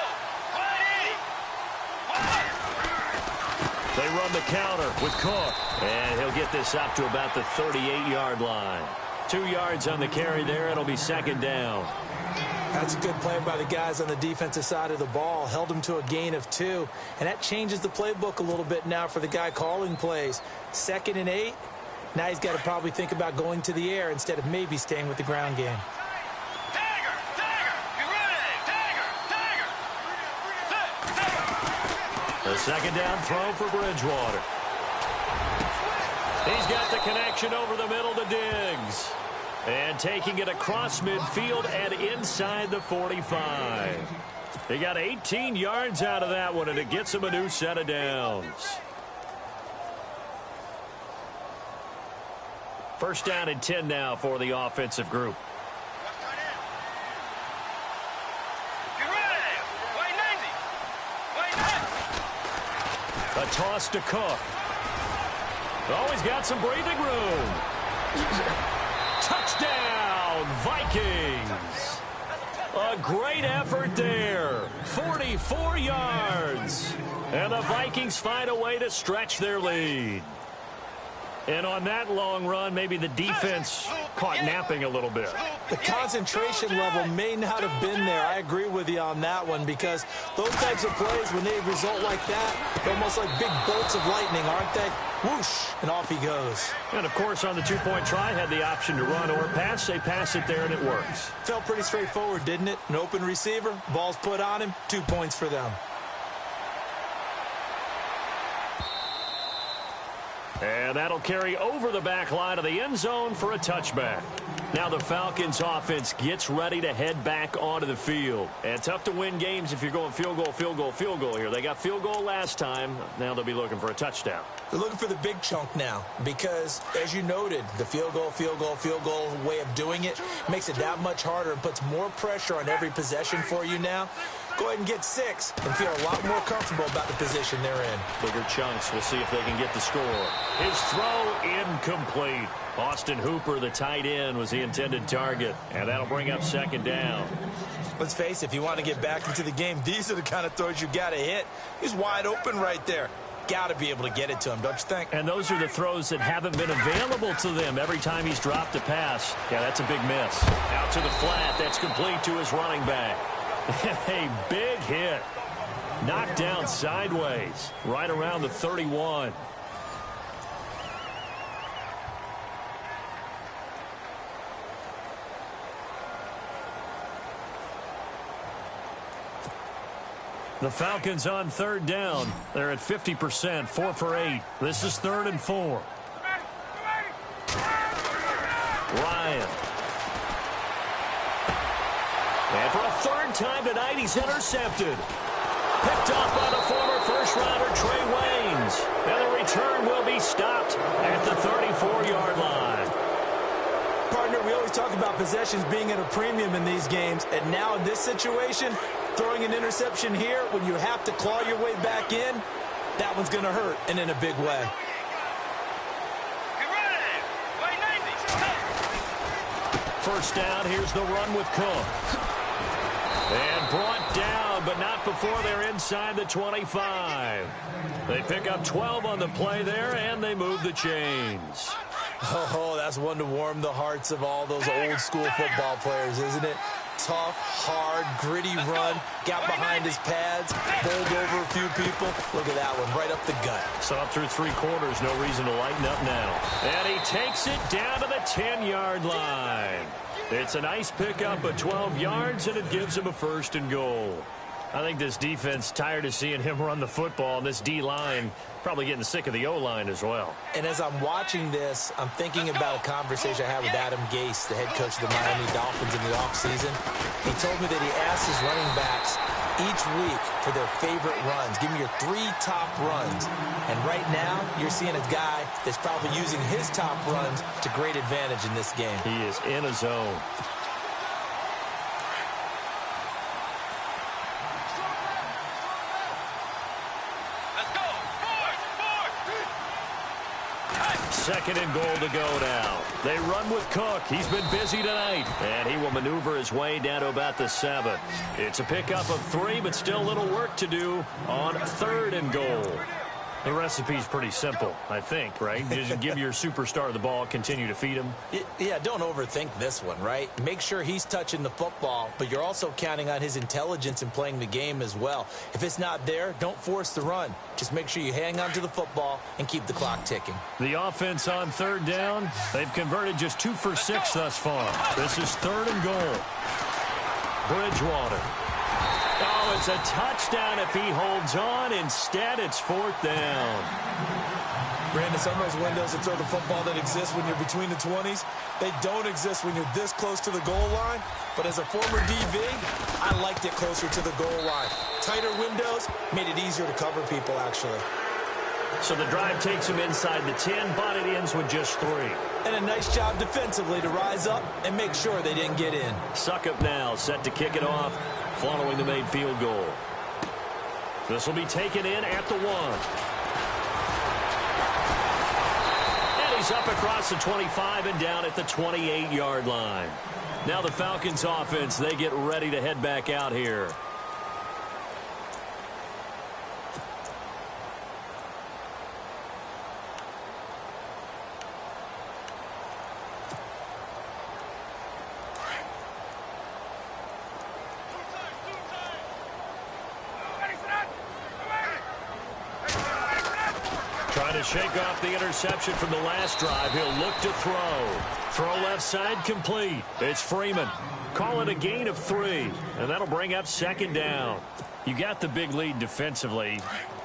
180. They run the counter with Cook, and he'll get this up to about the 38-yard line. 2 yards on the carry there. It'll be 2nd down. That's a good play by the guys on the defensive side of the ball. Held him to a gain of 2. And that changes the playbook a little bit now for the guy calling plays. 2nd and 8. Now he's got to probably think about going to the air instead of maybe staying with the ground game. Tiger. Be ready. Tiger. The 2nd down throw for Bridgewater. He's got the connection over the middle to Diggs. And taking it across midfield and inside the 45. He got 18 yards out of that one, and it gets him a new set of downs. 1st down and 10 now for the offensive group. Be ready. Wait 90. A toss to Cook. Oh, he's got some breathing room. Touchdown, Vikings. A great effort there. 44 yards. And the Vikings find a way to stretch their lead. And on that long run, maybe the defense caught napping a little bit. The concentration level may not have been there. I agree with you on that one, because those types of plays, when they result like that, they're almost like big bolts of lightning, aren't they? Whoosh, and off he goes. And, of course, on the 2-point try, had the option to run or pass. They pass it there, and it works. Felt pretty straightforward, didn't it? An open receiver, ball's put on him, 2 points for them. And that'll carry over the back line of the end zone for a touchback. Now the Falcons offense gets ready to head back onto the field. And tough to win games if you're going field goal here. They got field goal last time. Now they'll be looking for a touchdown. They're looking for the big chunk now because, as you noted, the field goal way of doing it makes it that much harder and puts more pressure on every possession for you now. Go ahead and get 6 and feel a lot more comfortable about the position they're in. Bigger chunks. We'll see if they can get the score. His throw incomplete. Austin Hooper, the tight end, was the intended target, and that'll bring up 2nd down. Let's face it, if you want to get back into the game, these are the kind of throws you got to hit. He's wide open right there. Got to be able to get it to him, don't you think? And those are the throws that haven't been available to them every time he's dropped a pass. Yeah, that's a big miss. Out to the flat. That's complete to his running back. A big hit. Knocked down sideways. Right around the 31. The Falcons on 3rd down. They're at 50%, 4 for 8. This is 3rd and 4. Ryan. And for a 3rd time tonight, he's intercepted. Picked off by the former first-rounder Trey Waynes. And the return will be stopped at the 34-yard line. Partner, we always talk about possessions being at a premium in these games. And now in this situation, throwing an interception here when you have to claw your way back in, that one's going to hurt, and in a big way. Get ready. Wait 90. 1st down, here's the run with Cook. And brought down, but not before they're inside the 25. They pick up 12 on the play there, and they move the chains. Oh, that's one to warm the hearts of all those old-school football players, isn't it? Tough, hard, gritty run, got behind his pads, bowled over a few people. Look at that one, right up the gut. So up through 3 quarters, no reason to lighten up now. And he takes it down to the 10-yard line. It's a nice pickup of 12 yards, and it gives him a 1st and goal. I think this defense tired of seeing him run the football, and this D-line probably getting sick of the O-line as well. And as I'm watching this, I'm thinking about a conversation I had with Adam Gase, the head coach of the Miami Dolphins in the offseason. He told me that he asked his running backs each week for their favorite runs. Give me your 3 top runs. And right now, you're seeing a guy that's probably using his top runs to great advantage in this game. He is in a zone. Second and goal to go now. They run with Cook. He's been busy tonight. And he will maneuver his way down to about the 7. It's a pickup of 3, but still a little work to do on third and goal. The recipe's pretty simple, I think, right? Just give your superstar the ball, continue to feed him. Yeah, don't overthink this one, right? Make sure he's touching the football, but you're also counting on his intelligence in playing the game as well. If it's not there, don't force the run. Just make sure you hang on to the football and keep the clock ticking. The offense on third down, they've converted just 2 for 6 thus far. This is third and goal. Bridgewater. Oh, it's a touchdown if he holds on. Instead, it's fourth down. Brandon, some of those windows to throw the football that exist when you're between the 20s, they don't exist when you're this close to the goal line. But as a former DV, I liked it closer to the goal line. Tighter windows made it easier to cover people, actually. So the drive takes him inside the 10, but it ends with just 3. And a nice job defensively to rise up and make sure they didn't get in. Suckup now, set to kick it off following the made field goal. This will be taken in at the 1. And he's up across the 25 and down at the 28-yard line. Now the Falcons offense, they get ready to head back out here. Trying to shake off the interception from the last drive. He'll look to throw. Throw left side complete. It's Freeman. Call it a gain of 3. And that'll bring up second down. You got the big lead defensively.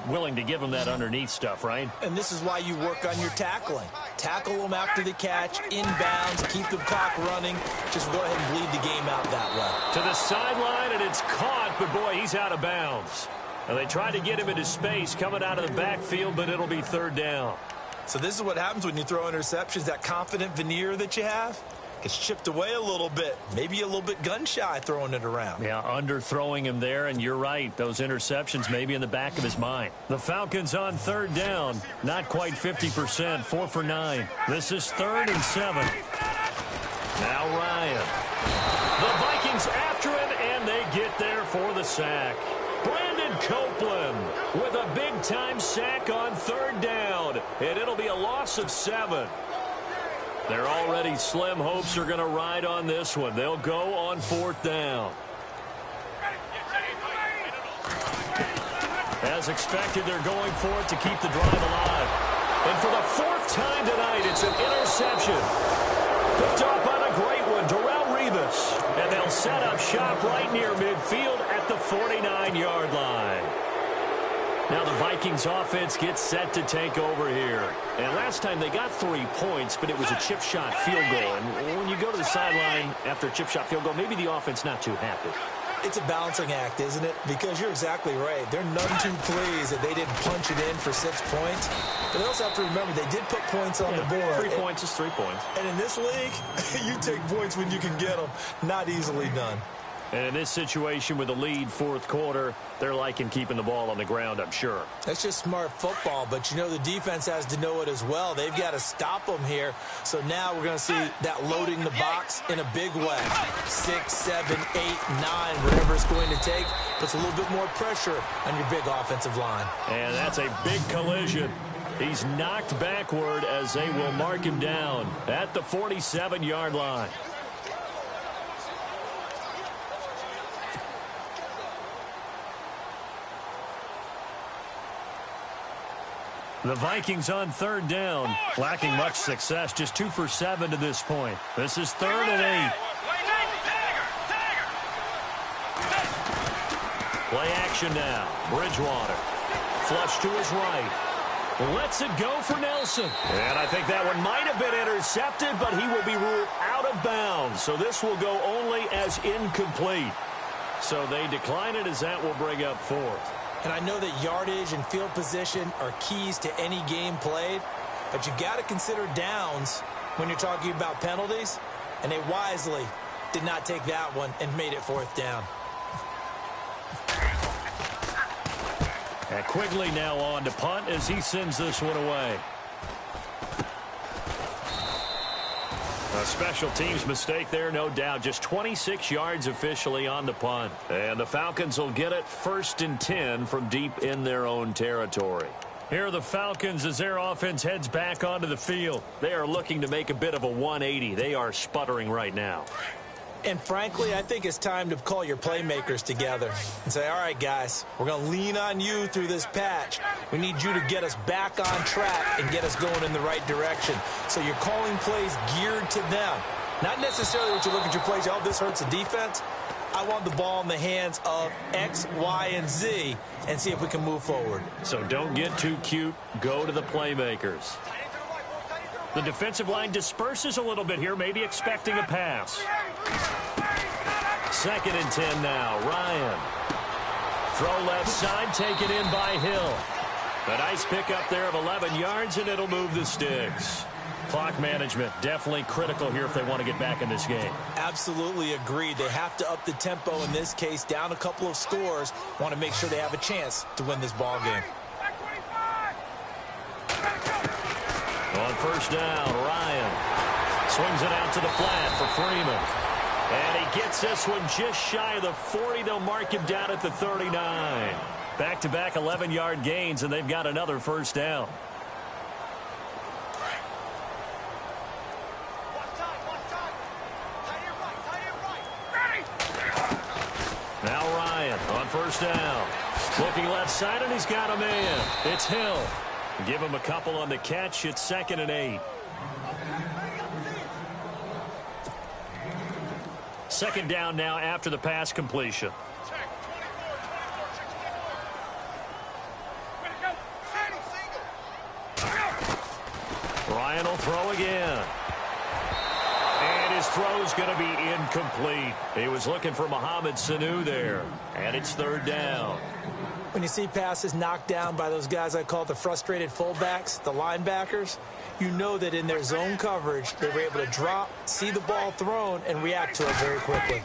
Willing to give them that underneath stuff, right? And this is why you work on your tackling. Tackle them after the catch, inbounds, keep the clock running. Just go ahead and bleed the game out that way. To the sideline, and it's caught, but boy, he's out of bounds. And they tried to get him into space coming out of the backfield, but it'll be third down. So this is what happens when you throw interceptions. That confident veneer that you have gets chipped away a little bit. Maybe a little bit gun-shy throwing it around. Yeah, underthrowing him there, and you're right. Those interceptions may be in the back of his mind. The Falcons on third down. Not quite 50%, 4 for 9. This is 3rd and 7. Now Ryan. The Vikings after him, and they get there for the sack. Brandon Copeland with a big-time sack on third down, and it'll be a loss of 7. Their already slim hopes are going to ride on this one. They'll go on 4th down. As expected, they're going for it to keep the drive alive. And for the 4th time tonight, it's an interception. Picked up on a great one, Darrelle Revis. And they'll set up shop right near midfield at the 49-yard line. Now the Vikings offense gets set to take over here. And last time they got 3 points, but it was a chip shot field goal. And when you go to the sideline after a chip shot field goal, maybe the offense not too happy. It's a balancing act, isn't it? Because you're exactly right. They're none too pleased that they didn't punch it in for 6 points. But they also have to remember they did put points on the board. 3 points is 3 points. And in this league, you take points when you can get them. Not easily done. And in this situation with the lead 4th quarter, they're liking keeping the ball on the ground, I'm sure. That's just smart football, but you know the defense has to know it as well. They've got to stop them here. So now we're going to see that loading the box in a big way. 6, 7, 8, 9, whatever it's going to take, puts a little bit more pressure on your big offensive line. And that's a big collision. He's knocked backward as they will mark him down at the 47-yard line. The Vikings on third down, lacking much success, just 2 for 7 to this point. This is 3rd and 8. Play action now. Bridgewater. Flush to his right. Lets it go for Nelson. And I think that one might have been intercepted, but he will be ruled out of bounds. So this will go only as incomplete. So they decline it as that will bring up 4th. And I know that yardage and field position are keys to any game played, but you got to consider downs when you're talking about penalties, and they wisely did not take that one and made it 4th down. And Quigley now on to punt as he sends this one away. A special teams mistake there, no doubt. Just 26 yards officially on the punt. And the Falcons will get it 1st and 10 from deep in their own territory. Here are the Falcons as their offense heads back onto the field. They are looking to make a bit of a 180. They are sputtering right now. And frankly, I think it's time to call your playmakers together and say, all right, guys, we're going to lean on you through this patch. We need you to get us back on track and get us going in the right direction. So you're calling plays geared to them. Not necessarily what you look at your plays, oh, this hurts the defense. I want the ball in the hands of X, Y, and Z and see if we can move forward. So don't get too cute. Go to the playmakers. The defensive line disperses a little bit here, maybe expecting a pass. 2nd and 10 now. Ryan. Throw left side, taken in by Hill. A nice pickup there of 11 yards, and it'll move the sticks. Clock management definitely critical here if they want to get back in this game. Absolutely agreed. They have to up the tempo in this case, down a couple of scores. Want to make sure they have a chance to win this ball game. On 1st down, Ryan swings it out to the flat for Freeman. And he gets this one just shy of the 40. They'll mark him down at the 39. Back-to-back 11-yard gains, and they've got another 1st down. Now Ryan on 1st down. Looking left side, and he's got a man. It's Hill. Give him a couple on the catch. It's 2nd and 8. 2nd down now after the pass completion. Ryan will throw again. And his throw's going to be incomplete. He was looking for Mohamed Sanu there. And it's 3rd down. When you see passes knocked down by those guys I call the frustrated fullbacks, the linebackers, you know that in their zone coverage, they were able to drop, see the ball thrown, and react to it very quickly.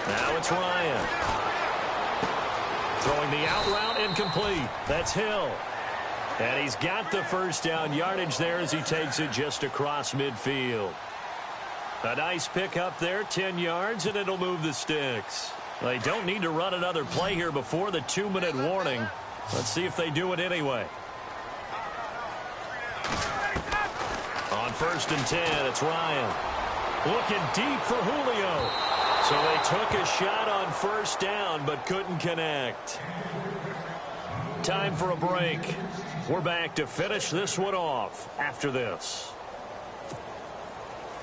Now it's Ryan. Throwing the out route, incomplete. That's Hill. And he's got the 1st down yardage there as he takes it just across midfield. A nice pick up there, 10 yards, and it'll move the sticks. They don't need to run another play here before the 2-minute warning. Let's see if they do it anyway. On 1st and 10, it's Ryan. Looking deep for Julio. So they took a shot on 1st down but couldn't connect. Time for a break. We're back to finish this one off after this.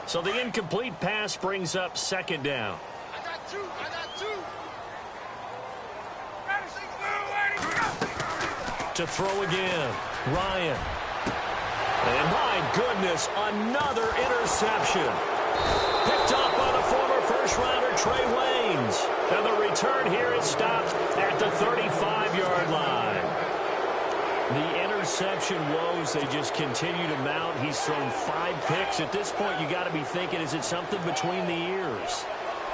So the incomplete pass brings up 2nd down. I got two. To throw again, Ryan. And my goodness, another interception. Picked up on a former first-rounder, Trey Waynes. And the return here is stopped at the 35-yard line. The interception woes, they just continue to mount. He's thrown 5 picks. At this point, you got to be thinking, is it something between the ears?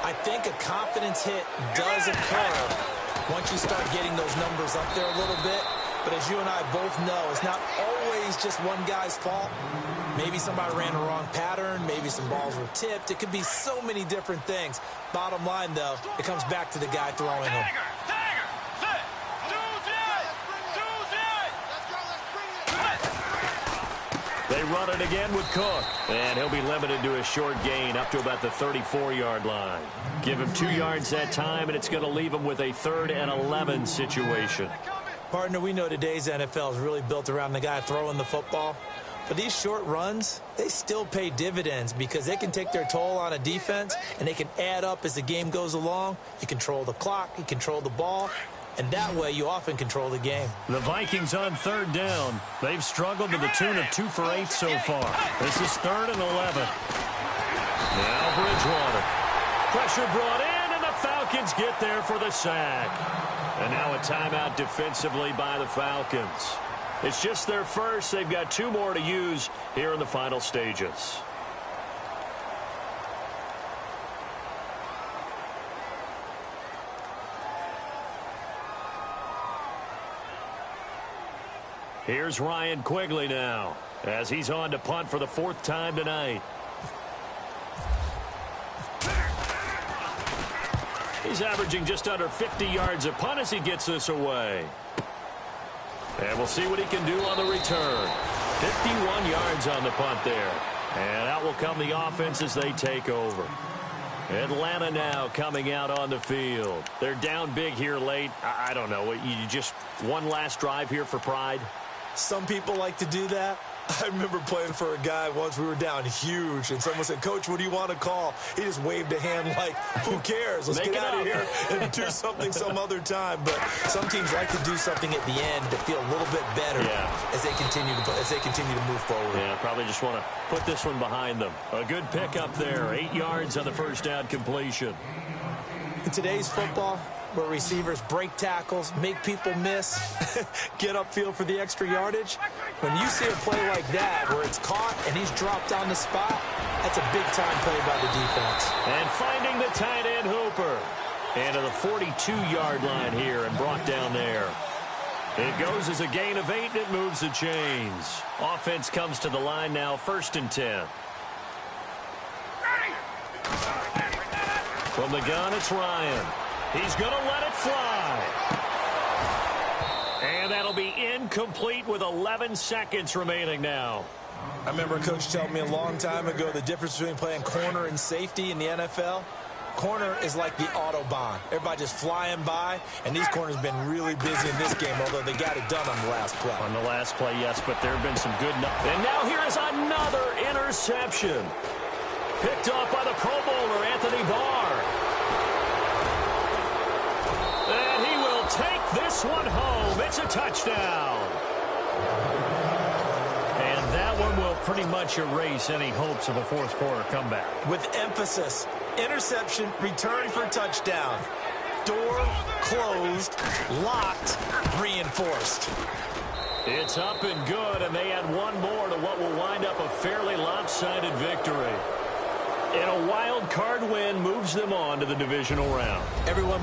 I think a confidence hit does occur once you start getting those numbers up there a little bit. But as you and I both know, it's not always just one guy's fault. Maybe somebody ran a wrong pattern. Maybe some balls were tipped. It could be so many different things. Bottom line, though, it comes back to the guy throwing them. They run it again with Cook. And he'll be limited to a short gain up to about the 34-yard line. Give him 2 yards that time, and it's going to leave him with a 3rd and 11 situation. Partner, we know today's NFL is really built around the guy throwing the football. But these short runs, they still pay dividends because they can take their toll on a defense, and they can add up as the game goes along. You control the clock, you control the ball, and that way you often control the game. The Vikings on 3rd down. They've struggled to the tune of 2 for 8 so far. This is 3rd and 11. Now Bridgewater. Pressure brought in, and the Falcons get there for the sack. And now a timeout defensively by the Falcons. It's just their first. They've got 2 more to use here in the final stages. Here's Ryan Quigley now as he's on to punt for the 4th time tonight. He's averaging just under 50 yards a punt as he gets this away. And we'll see what he can do on the return. 51 yards on the punt there. And out will come the offense as they take over. Atlanta now coming out on the field. They're down big here late. I don't know. You just one last drive here for pride? Some people like to do that. I remember playing for a guy once. We were down huge, and someone said, "Coach, what do you want to call?" He just waved a hand like, "Who cares? Let's get out of here and do something some other time." But some teams like to do something at the end to feel a little bit better as they continue to move forward. Yeah, probably just want to put this one behind them. A good pickup there. 8 yards on the first down completion. In today's football, where receivers break tackles, make people miss, get upfield for the extra yardage, when you see a play like that where it's caught and he's dropped on the spot, that's a big-time play by the defense. And finding the tight end Hooper. Into the 42-yard line here and brought down there. It goes as a gain of 8, and it moves the chains. Offense comes to the line now, 1st and 10. From the gun, it's Ryan. He's going to let it fly. And that'll be incomplete with 11 seconds remaining now. I remember a coach telling me a long time ago the difference between playing corner and safety in the NFL. Corner is like the Autobahn. Everybody just flying by, and these corners have been really busy in this game, although they got it done on the last play. On the last play, yes, but there have been some good... And now here is another interception. Picked off by the Pro Bowler, Anthony Barr. And he will take this one home. It's a touchdown. And that one will pretty much erase any hopes of a fourth quarter comeback. With emphasis, interception, return for touchdown. Door closed, locked, reinforced. It's up and good, and they add one more to what will wind up a fairly lopsided victory. And a wild card win moves them on to the divisional round. Everyone